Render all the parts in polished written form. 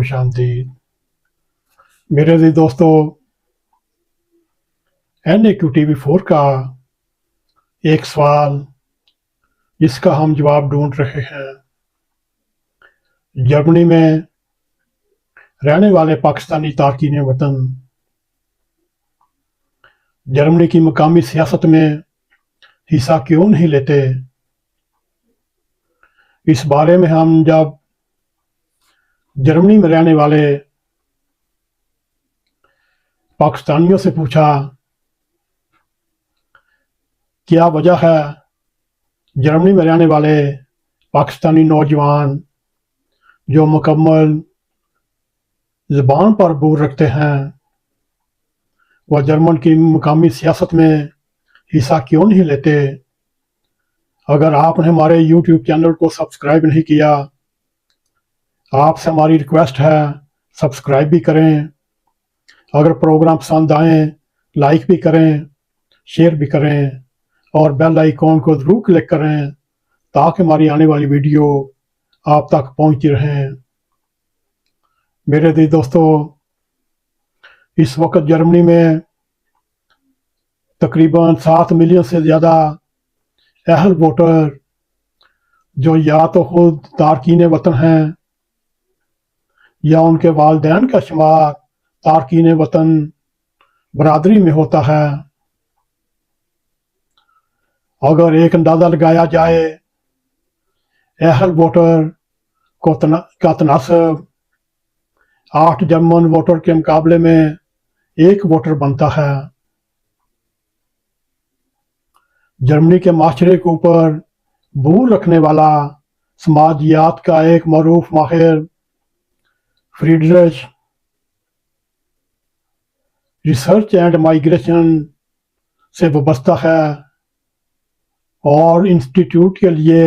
خوش آمدید میرے عزیز دوستو NAQTV4 کا ایک سوال جس کا ہم جواب ڈھونڈ رہے ہیں۔ جرمنی میں رہنے والے پاکستانی تارکین وطن جرمنی کی مقامی سیاست میں حصہ کیوں نہیں لیتے؟ اس بارے میں ہم جب جرمنی میں رہنے والے پاکستانیوں سے پوچھا کیا وجہ ہے جرمنی میں رہنے والے پاکستانی نوجوان جو مکمل زبان پر عبور رکھتے ہیں وہ جرمن کی مقامی سیاست میں حصہ کیوں نہیں لیتے؟ اگر آپ نے ہمارے YouTube چینل کو سبسکرائب نہیں کیا، آپ سے ہماری ریکویسٹ ہے سبسکرائب بھی کریں، اگر پروگرام پسند آئیں لائک بھی کریں، شیئر بھی کریں اور بیل آئیکن کو ضرور کلک کریں تاکہ ہماری آنے والی ویڈیو آپ تک پہنچتی رہیں۔ میرے عزیز دوستو، اس وقت جرمنی میں تقریباً 7 ملین سے زیادہ اہل ووٹر جو یا تو خود تارکین وطن ہیں یا ان کے والدین کا شمار تارکین وطن برادری میں ہوتا ہے۔ اگر ایک اندازہ لگایا جائے اہل ووٹر کا تناسب 8 جرمن ووٹر کے مقابلے میں 1 ووٹر بنتا ہے۔ جرمنی کے معاشرے کے اوپر عبور رکھنے والا سماجیات کا ایک معروف ماہر فریڈرچ ریسرچ اینڈ مائیگریشن سے وابستہ ہے اور انسٹیٹیوٹ کے لیے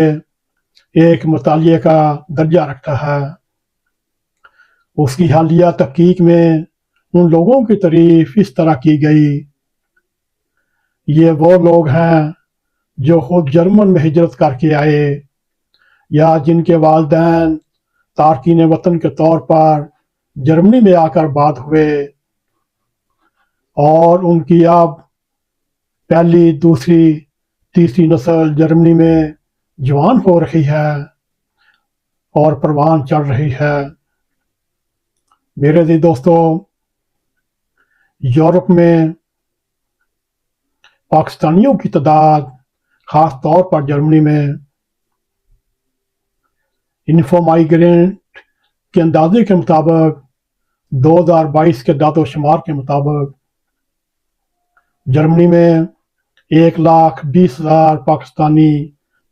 ایک مطالعے کا درجہ رکھتا ہے۔ اس کی حالیہ تحقیق میں ان لوگوں کی تعریف اس طرح کی گئی: یہ وہ لوگ ہیں جو خود جرمن میں ہجرت کر کے آئے یا جن کے والدین تارکین وطن کے طور پر جرمنی میں آ کر آباد ہوئے اور ان کی اب پہلی، دوسری، تیسری نسل جرمنی میں جوان ہو رہی ہے اور پروان چڑھ رہی ہے۔ میرے عزیز دوستو، یورپ میں پاکستانیوں کی تعداد خاص طور پر جرمنی میں انفو مائیگرینٹ کے اندازے کے مطابق 2022 کے اعداد و شمار کے مطابق جرمنی میں 1,20,000 پاکستانی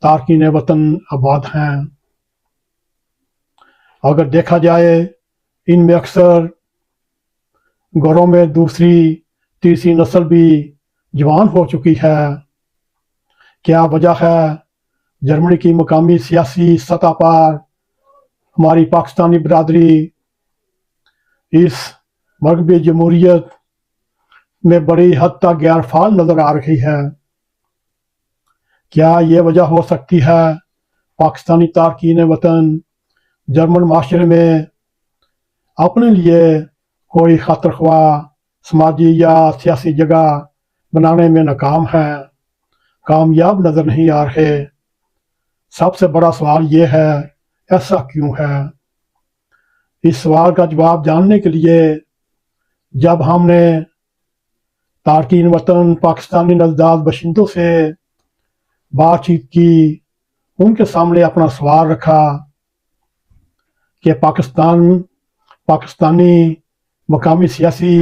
تارکین وطن آباد ہیں۔ اگر دیکھا جائے ان میں اکثر گھروں میں دوسری، تیسری نسل بھی جوان ہو چکی ہے۔ کیا وجہ ہے جرمنی کی مقامی سیاسی سطح پر ہماری پاکستانی برادری اس مغربی جمہوریت میں بڑی حد تک غیر فعال نظر آ رہی ہے؟ کیا یہ وجہ ہو سکتی ہے پاکستانی تارکین وطن جرمن معاشرے میں اپنے لیے کوئی خاطر خواہ سماجی یا سیاسی جگہ بنانے میں ناکام ہے، کامیاب نظر نہیں آ رہے؟ سب سے بڑا سوال یہ ہے ایسا کیوں ہے؟ اس سوال کا جواب جاننے کے لیے جب ہم نے تارکین وطن پاکستانی نژاد باشندوں سے بات چیت کی، ان کے سامنے اپنا سوال رکھا کہ پاکستانی مقامی سیاسی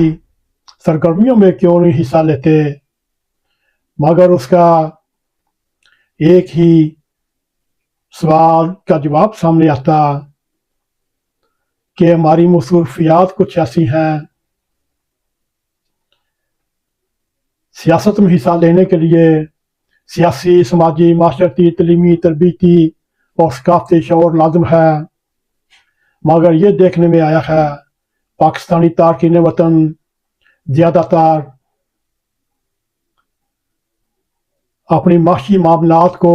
سرگرمیوں میں کیوں نہیں حصہ لیتے، مگر اس کا ایک ہی سوال کا جواب سامنے آتا کہ ہماری مصروفیات کچھ ایسی ہیں، سیاست میں حصہ لینے کے لیے سیاسی، سماجی، معاشرتی، تعلیمی، تربیتی اور ثقافتی شعور لازم ہے، مگر یہ دیکھنے میں آیا ہے پاکستانی تارکین وطن زیادہ تر اپنی معاشی معاملات کو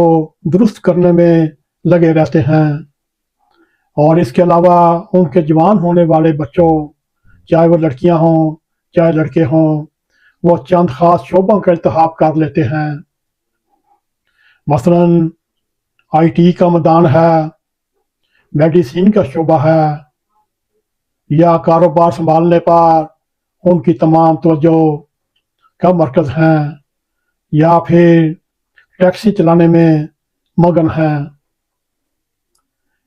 درست کرنے میں لگے رہتے ہیں اور اس کے علاوہ ان کے جوان ہونے والے بچوں، چاہے وہ لڑکیاں ہوں چاہے لڑکے ہوں، وہ چند خاص شعبوں کا انتخاب کر لیتے ہیں۔ مثلاً آئی ٹی کا میدان ہے، میڈیسین کا شعبہ ہے، یا کاروبار سنبھالنے پر ان کی تمام توجہ کا مرکز ہیں، یا پھر ٹیکسی چلانے میں مگن ہیں۔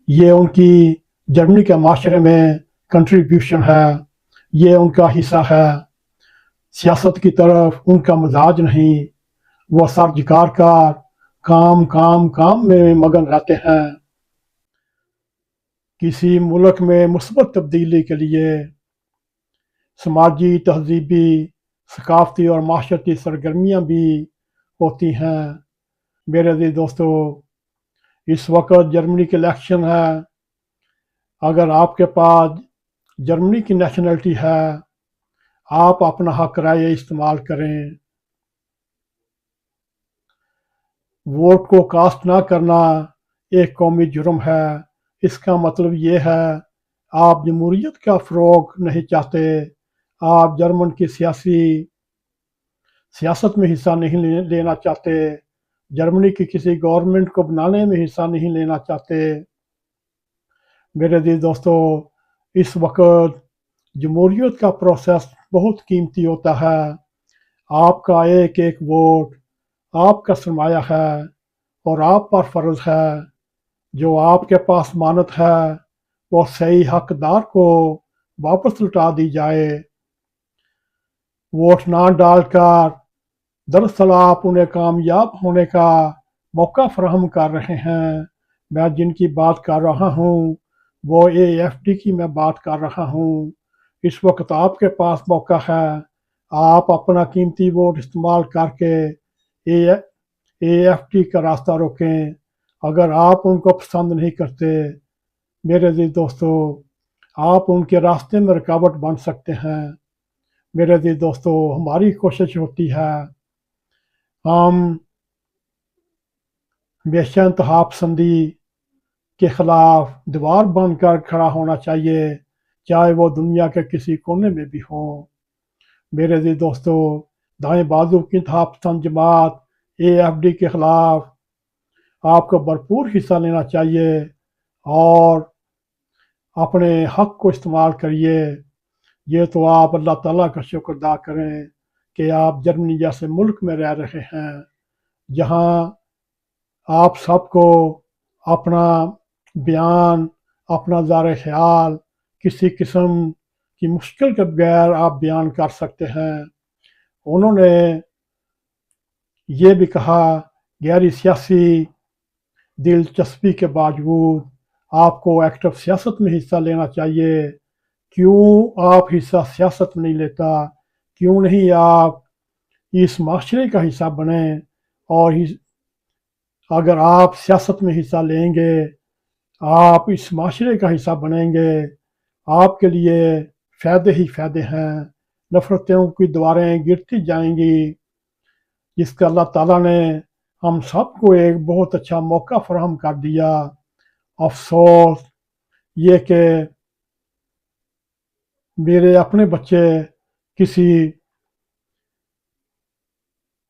یہ ان کی جرمنی کے معاشرے میں کنٹریبیوشن ہے، یہ ان کا حصہ ہے۔ سیاست کی طرف ان کا مزاج نہیں، وہ سر جھکا کر کام کام کام میں مگن رہتے ہیں۔ کسی ملک میں مثبت تبدیلی کے لیے سماجی، تہذیبی، ثقافتی اور معاشرتی سرگرمیاں بھی ہوتی ہیں۔ میرے عزیز دوستو، اس وقت جرمنی کے الیکشن ہے۔ اگر آپ کے پاس جرمنی کی نیشنلٹی ہے، آپ اپنا حق رائے استعمال کریں۔ ووٹ کو کاسٹ نہ کرنا ایک قومی جرم ہے۔ اس کا مطلب یہ ہے آپ جمہوریت کا فروغ نہیں چاہتے، آپ جرمن کی سیاست میں حصہ نہیں لینا چاہتے، جرمنی کی کسی گورنمنٹ کو بنانے میں حصہ نہیں لینا چاہتے۔ میرے عزیز دوستو، اس وقت جمہوریت کا پروسیس بہت قیمتی ہوتا ہے۔ آپ کا ایک ایک ووٹ آپ کا سرمایہ ہے اور آپ پر فرض ہے جو آپ کے پاس امانت ہے وہ صحیح حقدار کو واپس لوٹا دی جائے۔ ووٹ نہ ڈال کر دراصل آپ انہیں کامیاب ہونے کا موقع فراہم کر رہے ہیں۔ میں جن کی بات کر رہا ہوں وہ AFD کی میں بات کر رہا ہوں۔ اس وقت آپ کے پاس موقع ہے، آپ اپنا قیمتی ووٹ استعمال کر کے AFD کا راستہ روکیں۔ اگر آپ ان کو پسند نہیں کرتے، میرے عزیز دوستو، آپ ان کے راستے میں رکاوٹ بن سکتے ہیں۔ میرے عزیز دوستو، ہماری کوشش ہوتی ہے ہم ہمیشہ انتہا پسندی کے خلاف دیوار بن کر کھڑا ہونا چاہیے، چاہے وہ دنیا کے کسی کونے میں بھی ہوں۔ میرے عزیز دوستو، دائیں بازو کی انتہا پسند جماعت AFD کے خلاف آپ کو بھرپور حصہ لینا چاہیے اور اپنے حق کو استعمال کریے۔ یہ تو آپ اللہ تعالیٰ کا شکر ادا کریں کہ آپ جرمنی جیسے ملک میں رہ رہے ہیں جہاں آپ سب کو اپنا بیان، اپنا اظہار خیال کسی قسم کی مشکل کے بغیر آپ بیان کر سکتے ہیں۔ انہوں نے یہ بھی کہا غیر سیاسی دلچسپی کے باوجود آپ کو ایکٹیو سیاست میں حصہ لینا چاہیے۔ کیوں آپ حصہ سیاست میں نہیں لیتا؟ کیوں نہیں آپ اس معاشرے کا حصہ بنیں؟ اور اگر آپ سیاست میں حصہ لیں گے، آپ اس معاشرے کا حصہ بنیں گے، آپ کے لیے فائدے ہی فائدے ہیں۔ نفرتوں کی دیواریں گرتی جائیں گی، جس کا اللہ تعالیٰ نے ہم سب کو ایک بہت اچھا موقع فراہم کر دیا۔ افسوس یہ کہ میرے اپنے بچے کسی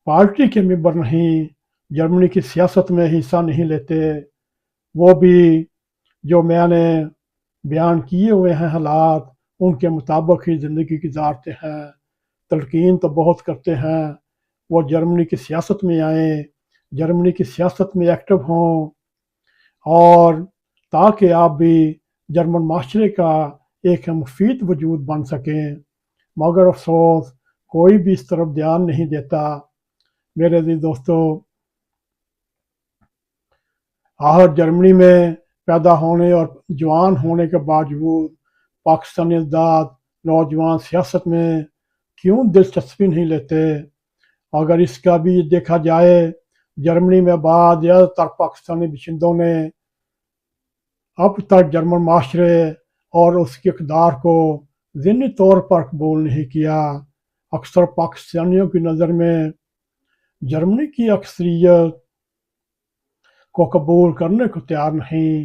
پارٹی کے ممبر نہیں، جرمنی کی سیاست میں حصہ نہیں لیتے۔ وہ بھی جو میں نے بیان کیے ہوئے ہیں حالات، ان کے مطابق ہی زندگی گزارتے ہیں۔ تلقین تو بہت کرتے ہیں وہ جرمنی کی سیاست میں آئیں، جرمنی کی سیاست میں ایکٹیو ہوں، اور تاکہ آپ بھی جرمن معاشرے کا ایک مفید وجود بن سکیں، مگر افسوس کوئی بھی اس طرف دھیان نہیں دیتا۔ میرے عزیز دوستو، آخر جرمنی میں پیدا ہونے اور جوان ہونے کے باوجود پاکستانی ازداد نوجوان سیاست میں کیوں دلچسپی نہیں لیتے؟ اگر اس کا بھی دیکھا جائے، جرمنی میں بعد زیادہ تر پاکستانی باشندوں نے اب تک جرمن معاشرے اور اس کی اقدار کو ذہنی طور پر قبول نہیں کیا۔ اکثر پاکستانیوں کی نظر میں جرمنی کی اکثریت کو قبول کرنے کو تیار نہیں۔